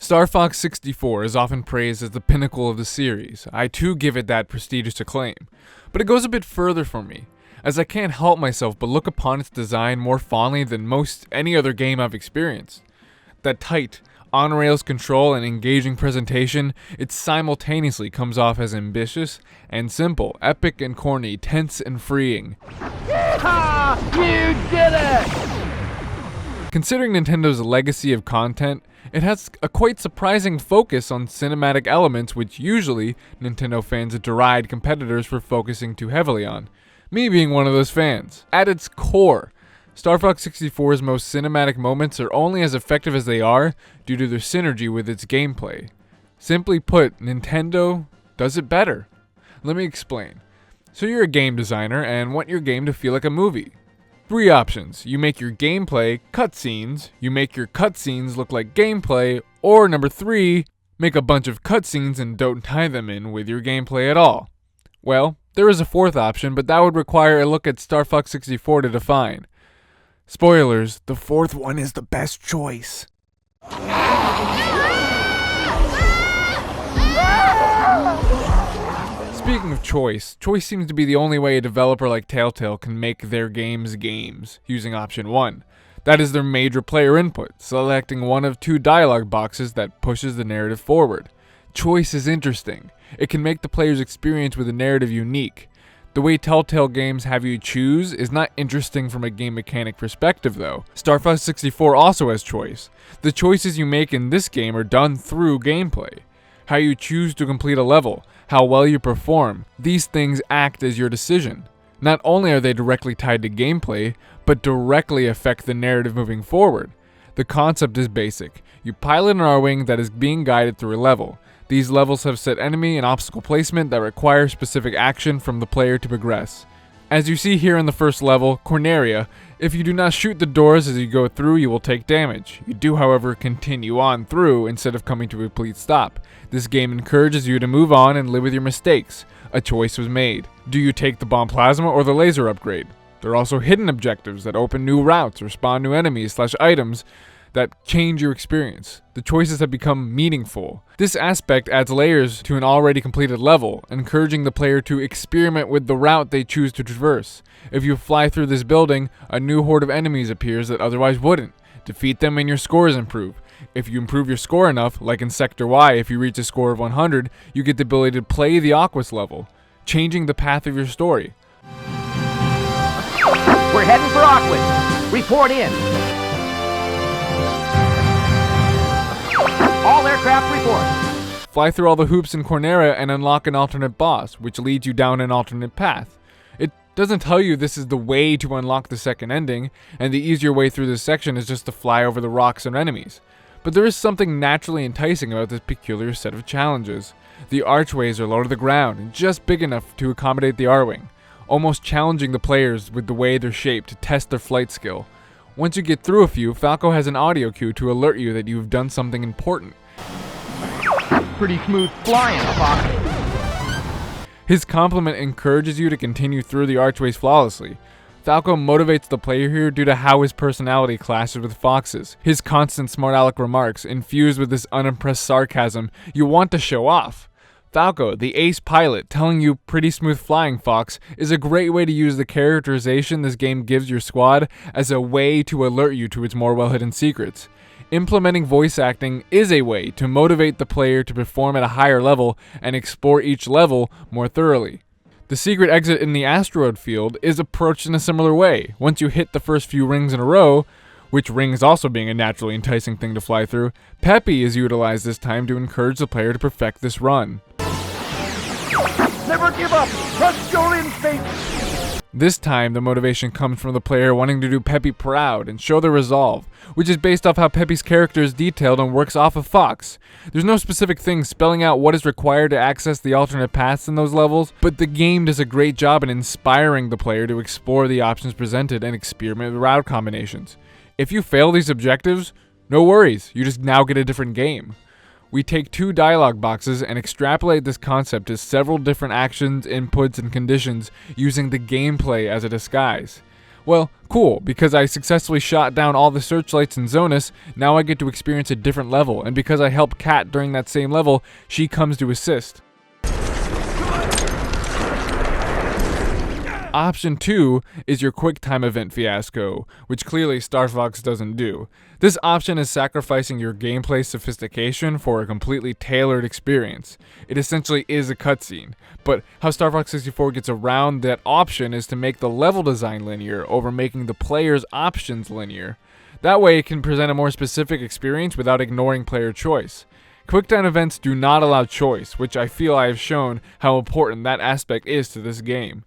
Star Fox 64 is often praised as the pinnacle of the series. I too give it that prestigious acclaim. But it goes a bit further for me, as I can't help myself but look upon its design more fondly than most any other game I've experienced. That tight, on-rails control and engaging presentation, it simultaneously comes off as ambitious and simple, epic and corny, tense and freeing. Ha! You did it! Considering Nintendo's legacy of content, it has a quite surprising focus on cinematic elements which usually Nintendo fans deride competitors for focusing too heavily on, me being one of those fans. At its core, Star Fox 64's most cinematic moments are only as effective as they are due to their synergy with its gameplay. Simply put, Nintendo does it better. Let me explain. So you're a game designer and want your game to feel like a movie. 3 options. You make your gameplay cutscenes, you make your cutscenes look like gameplay, or number 3, make a bunch of cutscenes and don't tie them in with your gameplay at all. Well, there is a 4th option, but that would require a look at Star Fox 64 to define. Spoilers, the 4th one is the best choice. Speaking of choice seems to be the only way a developer like Telltale can make their games using option 1. That is their major player input, selecting one of 2 dialogue boxes that pushes the narrative forward. Choice is interesting. It can make the player's experience with the narrative unique. The way Telltale games have you choose is not interesting from a game mechanic perspective though. Star Fox 64 also has choice. The choices you make in this game are done through gameplay. How you choose to complete a level, how well you perform, these things act as your decision. Not only are they directly tied to gameplay, but directly affect the narrative moving forward. The concept is basic. You pilot an R-Wing that is being guided through a level. These levels have set enemy and obstacle placement that require specific action from the player to progress. As you see here in the first level, Corneria, if you do not shoot the doors as you go through, you will take damage. You do, however, continue on through instead of coming to a complete stop. This game encourages you to move on and live with your mistakes. A choice was made. Do you take the bomb plasma or the laser upgrade? There are also hidden objectives that open new routes or spawn new enemies/items that change your experience. The choices have become meaningful. This aspect adds layers to an already completed level, encouraging the player to experiment with the route they choose to traverse. If you fly through this building, a new horde of enemies appears that otherwise wouldn't. Defeat them and your scores improve. If you improve your score enough, like in Sector Y, if you reach a score of 100, you get the ability to play the Aquas level, changing the path of your story. We're heading for Aquas. Report in. All aircraft report. Fly through all the hoops in Corneria and unlock an alternate boss, which leads you down an alternate path. It doesn't tell you this is the way to unlock the second ending, and the easier way through this section is just to fly over the rocks and enemies. But there is something naturally enticing about this peculiar set of challenges. The archways are low to the ground and just big enough to accommodate the R-Wing, almost challenging the players with the way they're shaped to test their flight skill. Once you get through a few, Falco has an audio cue to alert you that you've done something important. Pretty smooth flying, Fox. His compliment encourages you to continue through the archways flawlessly. Falco motivates the player here due to how his personality clashes with Fox's. His constant smart aleck remarks, infused with this unimpressed sarcasm you want to show off. Falco, the ace pilot, telling you pretty smooth flying, Fox, is a great way to use the characterization this game gives your squad as a way to alert you to its more well-hidden secrets. Implementing voice acting is a way to motivate the player to perform at a higher level and explore each level more thoroughly. The secret exit in the asteroid field is approached in a similar way. Once you hit the first few rings in a row, which rings also being a naturally enticing thing to fly through, Peppy is utilized this time to encourage the player to perfect this run. Never give up! Trust your instincts! This time, the motivation comes from the player wanting to do Peppy proud and show their resolve, which is based off how Peppy's character is detailed and works off of Fox. There's no specific thing spelling out what is required to access the alternate paths in those levels, but the game does a great job in inspiring the player to explore the options presented and experiment with route combinations. If you fail these objectives, no worries, you just now get a different game. We take 2 dialogue boxes and extrapolate this concept to several different actions, inputs, and conditions using the gameplay as a disguise. Well, cool, because I successfully shot down all the searchlights in Zonus, now I get to experience a different level, and because I helped Kat during that same level, she comes to assist. Option 2 is your QuickTime event fiasco, which clearly Star Fox doesn't do. This option is sacrificing your gameplay sophistication for a completely tailored experience. It essentially is a cutscene, but how Star Fox 64 gets around that option is to make the level design linear over making the player's options linear. That way it can present a more specific experience without ignoring player choice. QuickTime events do not allow choice, which I feel I have shown how important that aspect is to this game.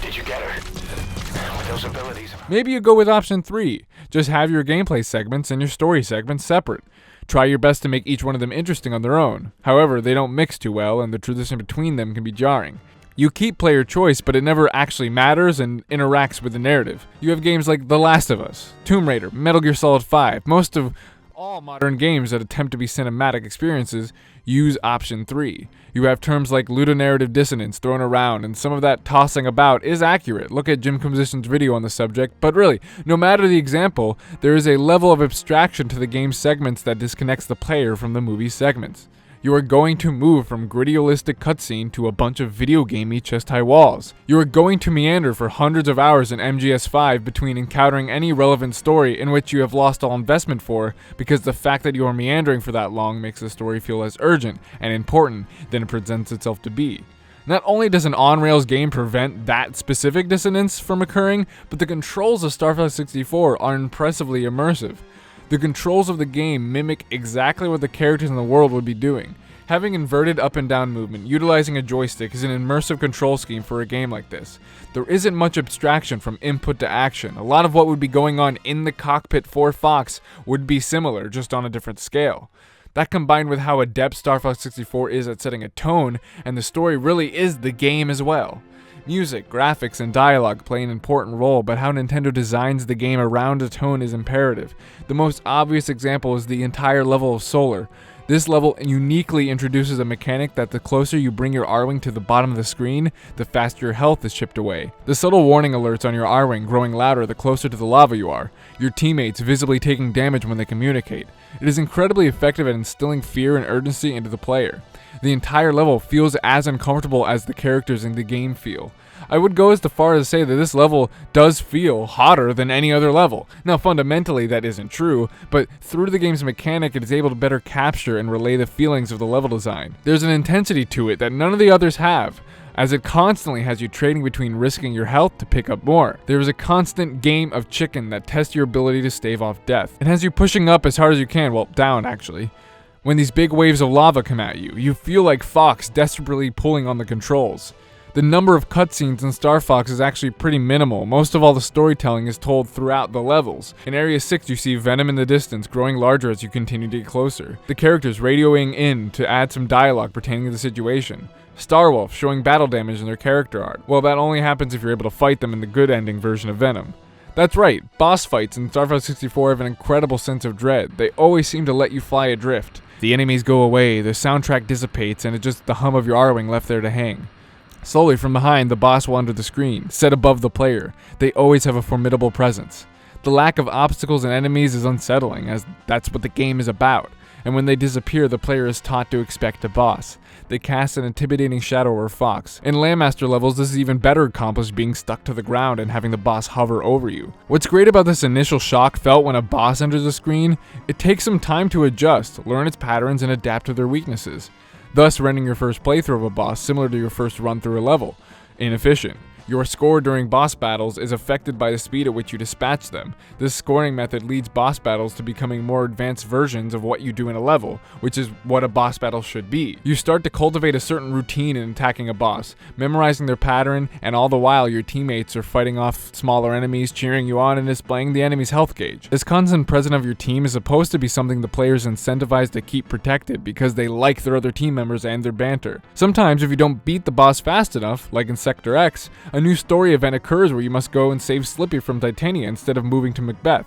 Did you get her? With those abilities. Maybe you go with option 3. Just have your gameplay segments and your story segments separate. Try your best to make each one of them interesting on their own. However, they don't mix too well and the transition between them can be jarring. You keep player choice, but it never actually matters and interacts with the narrative. You have games like The Last of Us, Tomb Raider, Metal Gear Solid 5. Most of all modern games that attempt to be cinematic experiences use option 3. You have terms like Ludonarrative Dissonance thrown around, and some of that tossing about is accurate. Look at Jimquisition's video on the subject, but really, no matter the example, there is a level of abstraction to the game's segments that disconnects the player from the movie's segments. You are going to move from gritty realistic cutscene to a bunch of video gamey chest-high walls. You are going to meander for hundreds of hours in MGS5 between encountering any relevant story in which you have lost all investment for, because the fact that you are meandering for that long makes the story feel less urgent and important than it presents itself to be. Not only does an on-rails game prevent that specific dissonance from occurring, but the controls of Star Fox 64 are impressively immersive. The controls of the game mimic exactly what the characters in the world would be doing. Having inverted up and down movement, utilizing a joystick is an immersive control scheme for a game like this. There isn't much abstraction from input to action. A lot of what would be going on in the cockpit for Fox would be similar, just on a different scale. That combined with how adept Star Fox 64 is at setting a tone, and the story really is the game as well. Music, graphics, and dialogue play an important role, but how Nintendo designs the game around a tone is imperative. The most obvious example is the entire level of Solar. This level uniquely introduces a mechanic that the closer you bring your R-Wing to the bottom of the screen, the faster your health is chipped away. The subtle warning alerts on your R-Wing growing louder the closer to the lava you are, your teammates visibly taking damage when they communicate. It is incredibly effective at instilling fear and urgency into the player. The entire level feels as uncomfortable as the characters in the game feel. I would go as far as to say that this level does feel hotter than any other level. Now, fundamentally, that isn't true, but through the game's mechanic, it is able to better capture and relay the feelings of the level design. There's an intensity to it that none of the others have, as it constantly has you trading between risking your health to pick up more. There is a constant game of chicken that tests your ability to stave off death. It has you pushing up as hard as you can, well, down actually. When these big waves of lava come at you, you feel like Fox desperately pulling on the controls. The number of cutscenes in Star Fox is actually pretty minimal. Most of all the storytelling is told throughout the levels. In Area 6 you see Venom in the distance growing larger as you continue to get closer. The characters radioing in to add some dialogue pertaining to the situation. Starwolf showing battle damage in their character art. Well, that only happens if you're able to fight them in the good ending version of Venom. That's right, boss fights in Star Fox 64 have an incredible sense of dread. They always seem to let you fly adrift. The enemies go away, the soundtrack dissipates, and it's just the hum of your R-Wing left there to hang. Slowly from behind, the boss will enter the screen, set above the player. They always have a formidable presence. The lack of obstacles and enemies is unsettling, as that's what the game is about. And when they disappear, the player is taught to expect a boss. They cast an intimidating shadow over Fox. In Landmaster levels, this is even better accomplished being stuck to the ground and having the boss hover over you. What's great about this initial shock felt when a boss enters the screen, it takes some time to adjust, learn its patterns, and adapt to their weaknesses, thus rendering your first playthrough of a boss similar to your first run through a level. Inefficient. Your score during boss battles is affected by the speed at which you dispatch them. This scoring method leads boss battles to becoming more advanced versions of what you do in a level, which is what a boss battle should be. You start to cultivate a certain routine in attacking a boss, memorizing their pattern, and all the while your teammates are fighting off smaller enemies, cheering you on, and displaying the enemy's health gauge. This constant presence of your team is supposed to be something the players incentivized to keep protected because they like their other team members and their banter. Sometimes if you don't beat the boss fast enough, like in Sector X, a new story event occurs where you must go and save Slippy from Titania instead of moving to Macbeth.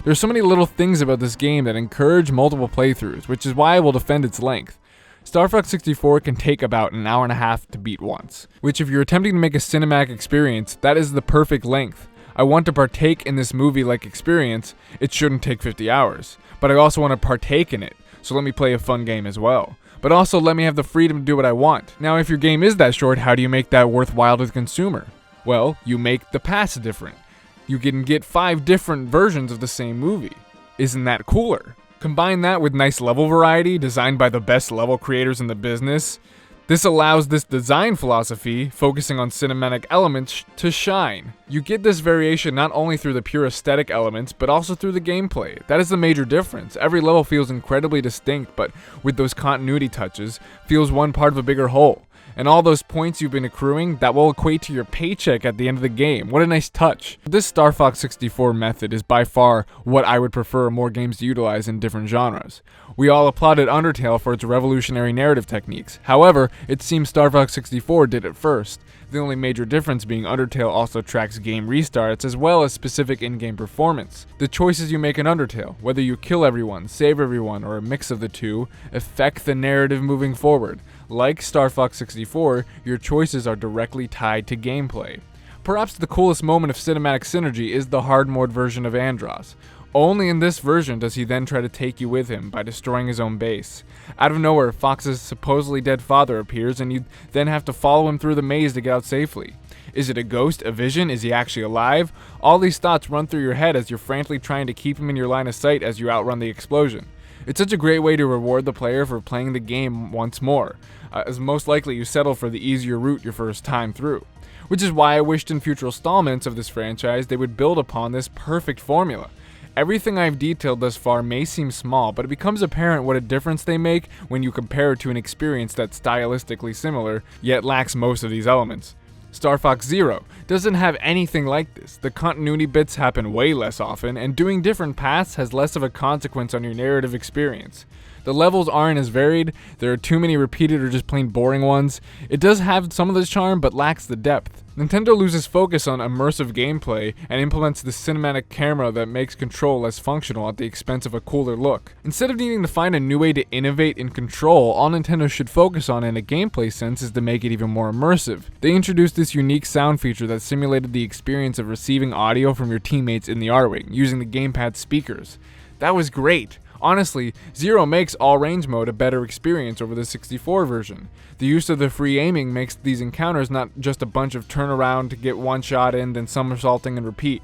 There's so many little things about this game that encourage multiple playthroughs, which is why I will defend its length. Star Fox 64 can take about an hour and a half to beat once, which if you're attempting to make a cinematic experience, that is the perfect length. I want to partake in this movie-like experience, it shouldn't take 50 hours. But I also want to partake in it, so let me play a fun game as well. But also let me have the freedom to do what I want. Now, if your game is that short, how do you make that worthwhile to the consumer? Well, you make the pass different. You can get 5 different versions of the same movie. Isn't that cooler? Combine that with nice level variety designed by the best level creators in the business. This allows this design philosophy, focusing on cinematic elements, to shine. You get this variation not only through the pure aesthetic elements, but also through the gameplay. That is the major difference. Every level feels incredibly distinct, but with those continuity touches, feels one part of a bigger whole. And all those points you've been accruing, that will equate to your paycheck at the end of the game. What a nice touch. This Star Fox 64 method is by far what I would prefer more games to utilize in different genres. We all applauded Undertale for its revolutionary narrative techniques. However, it seems Star Fox 64 did it first. The only major difference being Undertale also tracks game restarts as well as specific in-game performance. The choices you make in Undertale, whether you kill everyone, save everyone, or a mix of the two, affect the narrative moving forward. Like Star Fox 64, your choices are directly tied to gameplay. Perhaps the coolest moment of cinematic synergy is the hard mode version of Andros. Only in this version does he then try to take you with him by destroying his own base. Out of nowhere, Fox's supposedly dead father appears and you then have to follow him through the maze to get out safely. Is it a ghost, a vision, is he actually alive? All these thoughts run through your head as you're frantically trying to keep him in your line of sight as you outrun the explosion. It's such a great way to reward the player for playing the game once more, as most likely you settle for the easier route your first time through. Which is why I wished in future installments of this franchise they would build upon this perfect formula. Everything I've detailed thus far may seem small, but it becomes apparent what a difference they make when you compare it to an experience that's stylistically similar, yet lacks most of these elements. Star Fox Zero doesn't have anything like this. The continuity bits happen way less often, and doing different paths has less of a consequence on your narrative experience. The levels aren't as varied, there are too many repeated or just plain boring ones. It does have some of the charm, but lacks the depth. Nintendo loses focus on immersive gameplay and implements the cinematic camera that makes control less functional at the expense of a cooler look. Instead of needing to find a new way to innovate in control, all Nintendo should focus on in a gameplay sense is to make it even more immersive. They introduced this unique sound feature that simulated the experience of receiving audio from your teammates in the R-Wing, using the gamepad speakers. That was great. Honestly, Zero makes all-range mode a better experience over the 64 version. The use of the free aiming makes these encounters not just a bunch of turn around to get one shot in, then somersaulting and repeat.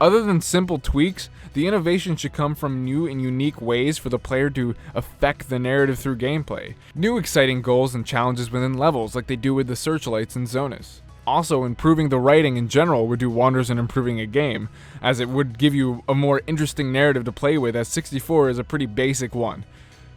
Other than simple tweaks, the innovation should come from new and unique ways for the player to affect the narrative through gameplay. New exciting goals and challenges within levels like they do with the searchlights in Zonus. Also, improving the writing in general would do wonders in improving a game, as it would give you a more interesting narrative to play with, as 64 is a pretty basic one.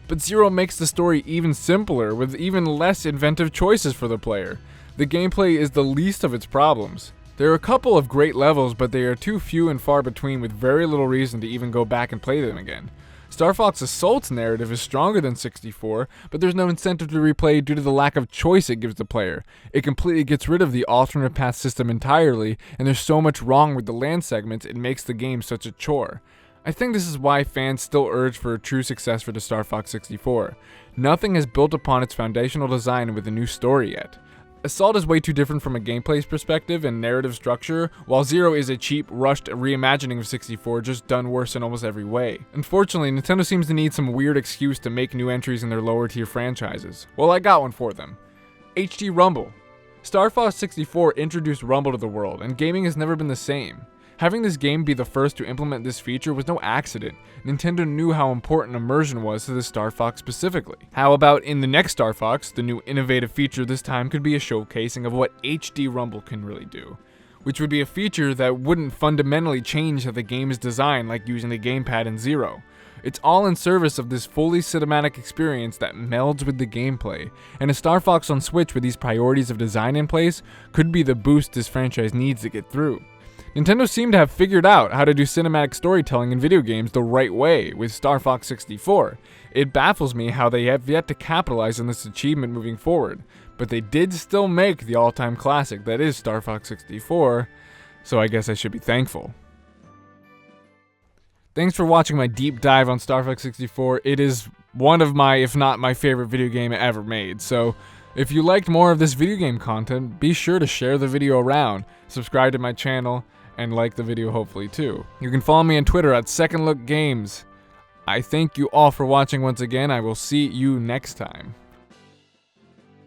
But Zero makes the story even simpler, with even less inventive choices for the player. The gameplay is the least of its problems. There are a couple of great levels, but they are too few and far between with very little reason to even go back and play them again. Star Fox Assault's narrative is stronger than 64, but there's no incentive to replay due to the lack of choice it gives the player. It completely gets rid of the alternate path system entirely, and there's so much wrong with the land segments it makes the game such a chore. I think this is why fans still urge for a true success for the Star Fox 64. Nothing has built upon its foundational design with a new story yet. Assault is way too different from a gameplay perspective and narrative structure, while Zero is a cheap, rushed reimagining of 64 just done worse in almost every way. Unfortunately, Nintendo seems to need some weird excuse to make new entries in their lower tier franchises. Well, I got one for them. HD Rumble. Star Fox 64 introduced Rumble to the world, and gaming has never been the same. Having this game be the first to implement this feature was no accident. Nintendo knew how important immersion was to the Star Fox specifically. How about in the next Star Fox, the new innovative feature this time could be a showcasing of what HD Rumble can really do, which would be a feature that wouldn't fundamentally change how the game is designed like using the gamepad in Zero. It's all in service of this fully cinematic experience that melds with the gameplay, and a Star Fox on Switch with these priorities of design in place could be the boost this franchise needs to get through. Nintendo seemed to have figured out how to do cinematic storytelling in video games the right way with Star Fox 64. It baffles me how they have yet to capitalize on this achievement moving forward, but they did still make the all-time classic that is Star Fox 64, so I guess I should be thankful. Thanks for watching my deep dive on Star Fox 64. It is one of my, if not my favorite video game ever made, so if you liked more of this video game content, be sure to share the video around, subscribe to my channel, and like the video hopefully too. You can follow me on Twitter at SecondLookGames. I thank you all for watching once again. I will see you next time.